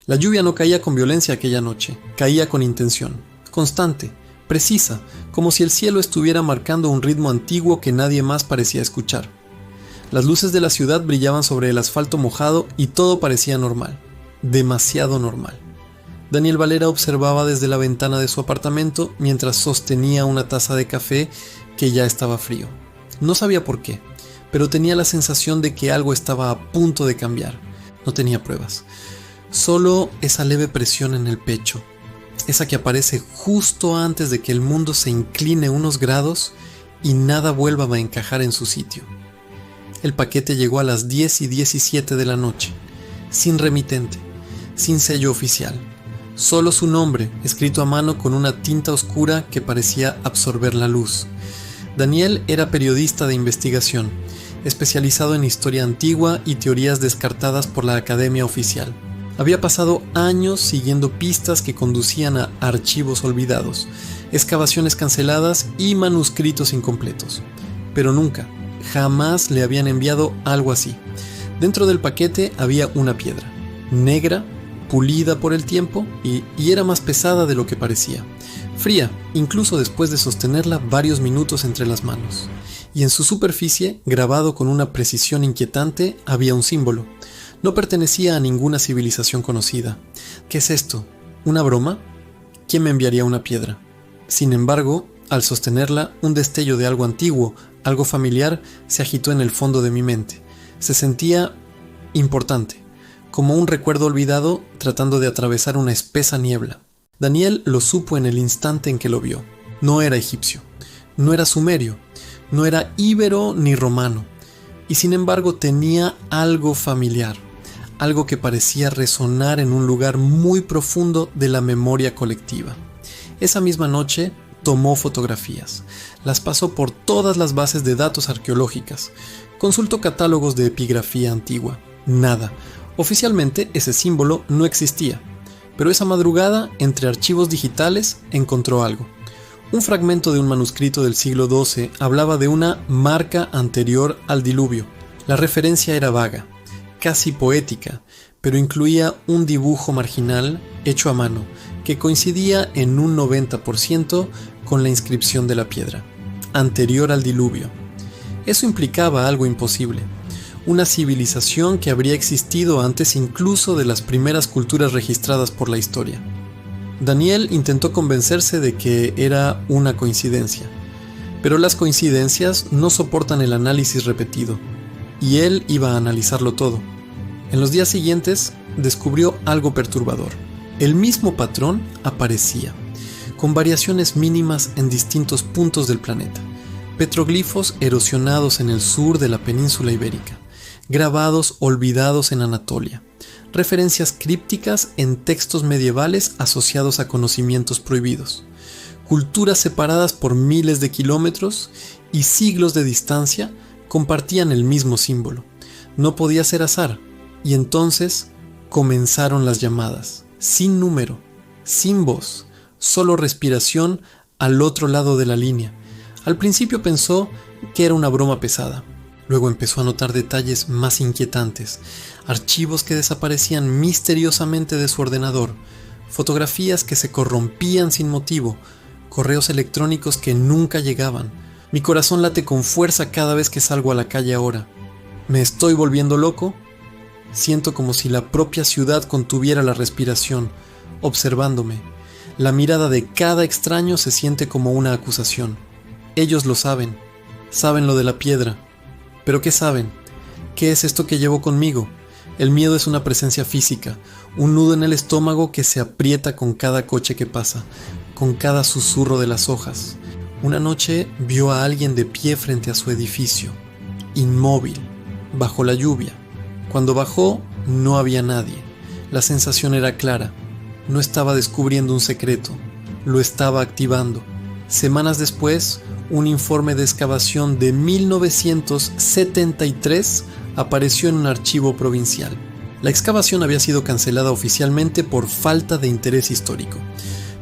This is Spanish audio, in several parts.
La lluvia no caía con violencia aquella noche, caía con intención, constante, precisa, como si el cielo estuviera marcando un ritmo antiguo que nadie más parecía escuchar. Las luces de la ciudad brillaban sobre el asfalto mojado y todo parecía normal, demasiado normal. Daniel Valera observaba desde la ventana de su apartamento mientras sostenía una taza de café que ya estaba frío. No sabía por qué, pero tenía la sensación de que algo estaba a punto de cambiar. No tenía pruebas, solo esa leve presión en el pecho, esa que aparece justo antes de que el mundo se incline unos grados y nada vuelva a encajar en su sitio. El paquete llegó a las 10:17 de la noche, sin remitente, sin sello oficial. Solo su nombre, escrito a mano con una tinta oscura que parecía absorber la luz. Daniel era periodista de investigación, especializado en historia antigua y teorías descartadas por la Academia Oficial. Había pasado años siguiendo pistas que conducían a archivos olvidados, excavaciones canceladas y manuscritos incompletos. Pero nunca, jamás le habían enviado algo así. Dentro del paquete había una piedra, negra, pulida por el tiempo y era más pesada de lo que parecía. Fría, incluso después de sostenerla varios minutos entre las manos. Y en su superficie, grabado con una precisión inquietante, había un símbolo. No pertenecía a ninguna civilización conocida. ¿Qué es esto? ¿Una broma? ¿Quién me enviaría una piedra? Sin embargo, al sostenerla, un destello de algo antiguo, algo familiar, se agitó en el fondo de mi mente. Se sentía importante, como un recuerdo olvidado tratando de atravesar una espesa niebla. Daniel lo supo en el instante en que lo vio. No era egipcio, no era sumerio, no era íbero ni romano, y sin embargo tenía algo familiar, algo que parecía resonar en un lugar muy profundo de la memoria colectiva. Esa misma noche tomó fotografías, las pasó por todas las bases de datos arqueológicas, consultó catálogos de epigrafía antigua. Nada. Oficialmente ese símbolo no existía, pero esa madrugada, entre archivos digitales, encontró algo. Un fragmento de un manuscrito del siglo XII hablaba de una marca anterior al diluvio. La referencia era vaga, casi poética, pero incluía un dibujo marginal hecho a mano, que coincidía en un 90% con la inscripción de la piedra, anterior al diluvio. Eso implicaba algo imposible. Una civilización que habría existido antes incluso de las primeras culturas registradas por la historia. Daniel intentó convencerse de que era una coincidencia, pero las coincidencias no soportan el análisis repetido, y él iba a analizarlo todo. En los días siguientes descubrió algo perturbador. El mismo patrón aparecía, con variaciones mínimas en distintos puntos del planeta. Petroglifos erosionados en el sur de la península ibérica, grabados olvidados en Anatolia, referencias crípticas en textos medievales asociados a conocimientos prohibidos, culturas separadas por miles de kilómetros y siglos de distancia compartían el mismo símbolo. No podía ser azar, y entonces comenzaron las llamadas, sin número, sin voz, solo respiración al otro lado de la línea. Al principio pensó que era una broma pesada. Luego empezó a notar detalles más inquietantes, archivos que desaparecían misteriosamente de su ordenador, fotografías que se corrompían sin motivo, correos electrónicos que nunca llegaban. Mi corazón late con fuerza cada vez que salgo a la calle ahora. ¿Me estoy volviendo loco? Siento como si la propia ciudad contuviera la respiración, observándome. La mirada de cada extraño se siente como una acusación. Ellos lo saben, saben lo de la piedra. ¿Pero qué saben? ¿Qué es esto que llevo conmigo? El miedo es una presencia física, un nudo en el estómago que se aprieta con cada coche que pasa, con cada susurro de las hojas. Una noche vio a alguien de pie frente a su edificio, inmóvil, bajo la lluvia. Cuando bajó, no había nadie. La sensación era clara. No estaba descubriendo un secreto, lo estaba activando. Semanas después, un informe de excavación de 1973 apareció en un archivo provincial. La excavación había sido cancelada oficialmente por falta de interés histórico,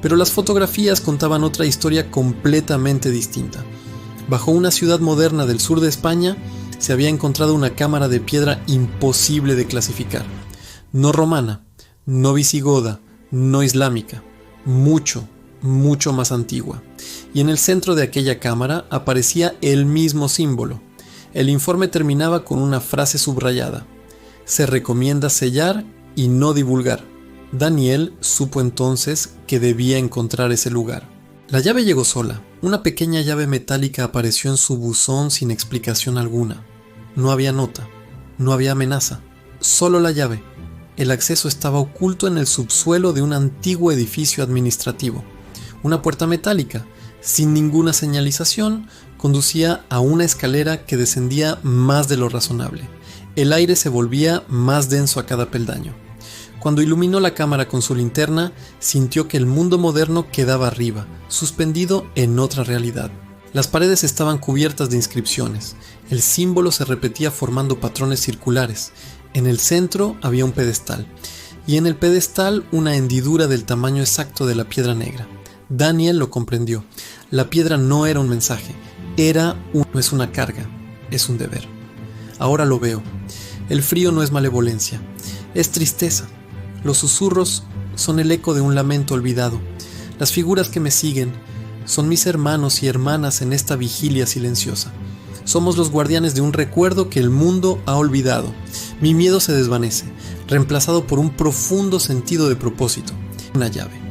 pero las fotografías contaban otra historia completamente distinta. Bajo una ciudad moderna del sur de España, se había encontrado una cámara de piedra imposible de clasificar. No romana, no visigoda, no islámica, mucho, mucho más antigua. Y en el centro de aquella cámara aparecía el mismo símbolo. El informe terminaba con una frase subrayada: se recomienda sellar y no divulgar. Daniel supo entonces que debía encontrar ese lugar. La llave llegó sola. Una pequeña llave metálica apareció en su buzón sin explicación alguna. No había nota, no había amenaza, solo la llave. El acceso estaba oculto en el subsuelo de un antiguo edificio administrativo. Una puerta metálica, sin ninguna señalización, conducía a una escalera que descendía más de lo razonable. El aire se volvía más denso a cada peldaño. Cuando iluminó la cámara con su linterna, sintió que el mundo moderno quedaba arriba, suspendido en otra realidad. Las paredes estaban cubiertas de inscripciones. El símbolo se repetía formando patrones circulares. En el centro había un pedestal, y en el pedestal una hendidura del tamaño exacto de la piedra negra. Daniel lo comprendió. La piedra no era un mensaje, no es una carga, es un deber. Ahora lo veo. El frío no es malevolencia, es tristeza. Los susurros son el eco de un lamento olvidado. Las figuras que me siguen son mis hermanos y hermanas en esta vigilia silenciosa. Somos los guardianes de un recuerdo que el mundo ha olvidado. Mi miedo se desvanece, reemplazado por un profundo sentido de propósito. Una llave.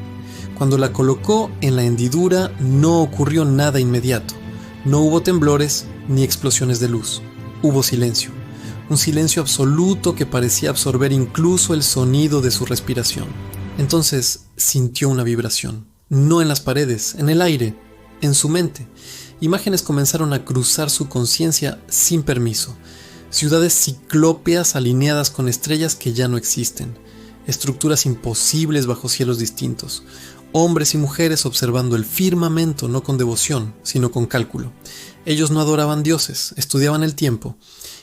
Cuando la colocó en la hendidura no ocurrió nada inmediato. No hubo temblores ni explosiones de luz. Hubo silencio. Un silencio absoluto que parecía absorber incluso el sonido de su respiración. Entonces sintió una vibración. No en las paredes, en el aire, en su mente. Imágenes comenzaron a cruzar su conciencia sin permiso. Ciudades ciclópeas alineadas con estrellas que ya no existen. Estructuras imposibles bajo cielos distintos. Hombres y mujeres observando el firmamento no con devoción, sino con cálculo. Ellos no adoraban dioses, estudiaban el tiempo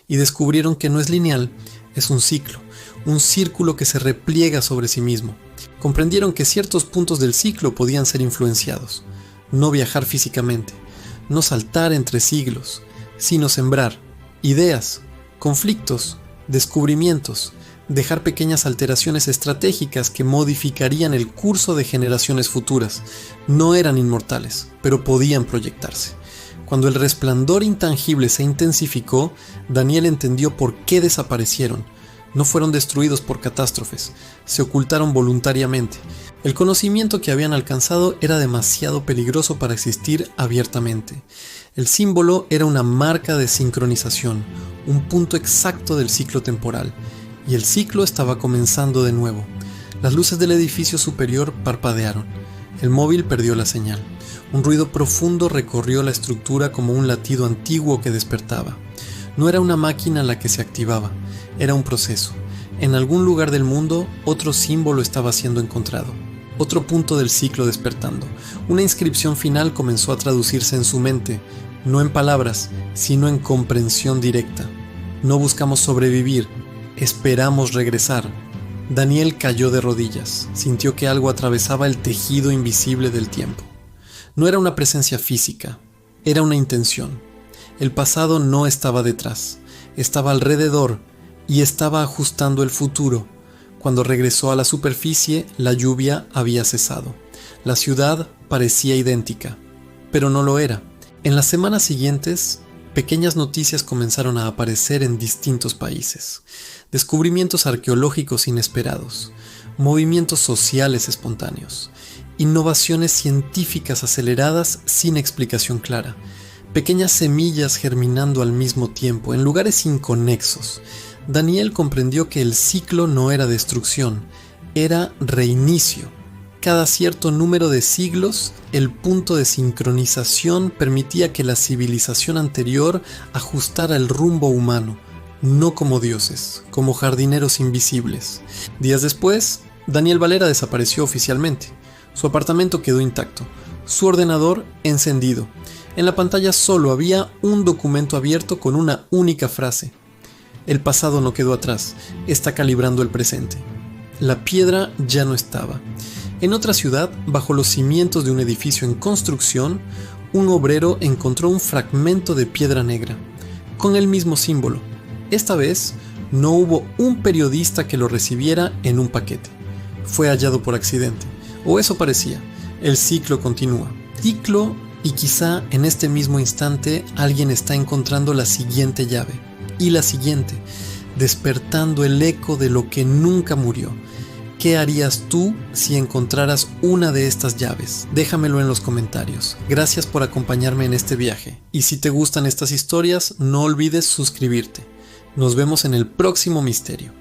y descubrieron que no es lineal, es un ciclo, un círculo que se repliega sobre sí mismo. Comprendieron que ciertos puntos del ciclo podían ser influenciados. No viajar físicamente, no saltar entre siglos, sino sembrar ideas, conflictos, descubrimientos, dejar pequeñas alteraciones estratégicas que modificarían el curso de generaciones futuras. No eran inmortales, pero podían proyectarse. Cuando el resplandor intangible se intensificó, Daniel entendió por qué desaparecieron. No fueron destruidos por catástrofes, se ocultaron voluntariamente. El conocimiento que habían alcanzado era demasiado peligroso para existir abiertamente. El símbolo era una marca de sincronización, un punto exacto del ciclo temporal, y el ciclo estaba comenzando de nuevo. Las luces del edificio superior parpadearon. El móvil perdió la señal. Un ruido profundo recorrió la estructura como un latido antiguo que despertaba. No era una máquina la que se activaba, era un proceso. En algún lugar del mundo, otro símbolo estaba siendo encontrado. Otro punto del ciclo despertando. Una inscripción final comenzó a traducirse en su mente, no en palabras, sino en comprensión directa. No buscamos sobrevivir, esperamos regresar. Daniel cayó de rodillas, sintió que algo atravesaba el tejido invisible del tiempo. No era una presencia física, era una intención. El pasado no estaba detrás, estaba alrededor y estaba ajustando el futuro. Cuando regresó a la superficie, la lluvia había cesado. La ciudad parecía idéntica, pero no lo era. En las semanas siguientes, pequeñas noticias comenzaron a aparecer en distintos países. Descubrimientos arqueológicos inesperados, movimientos sociales espontáneos, innovaciones científicas aceleradas sin explicación clara, pequeñas semillas germinando al mismo tiempo en lugares inconexos. Daniel comprendió que el ciclo no era destrucción, era reinicio. Cada cierto número de siglos, el punto de sincronización permitía que la civilización anterior ajustara el rumbo humano, no como dioses, como jardineros invisibles. Días después, Daniel Valera desapareció oficialmente. Su apartamento quedó intacto, su ordenador encendido. En la pantalla solo había un documento abierto con una única frase: el pasado no quedó atrás, está calibrando el presente. La piedra ya no estaba. En otra ciudad, bajo los cimientos de un edificio en construcción, un obrero encontró un fragmento de piedra negra, con el mismo símbolo. Esta vez, no hubo un periodista que lo recibiera en un paquete. fue hallado por accidente, o eso parecía. El ciclo continúa. Ciclo, y quizá en este mismo instante alguien está encontrando la siguiente llave, y la siguiente, despertando el eco de lo que nunca murió. ¿Qué harías tú si encontraras una de estas llaves? Déjamelo en los comentarios. Gracias por acompañarme en este viaje. Y si te gustan estas historias, no olvides suscribirte. Nos vemos en el próximo misterio.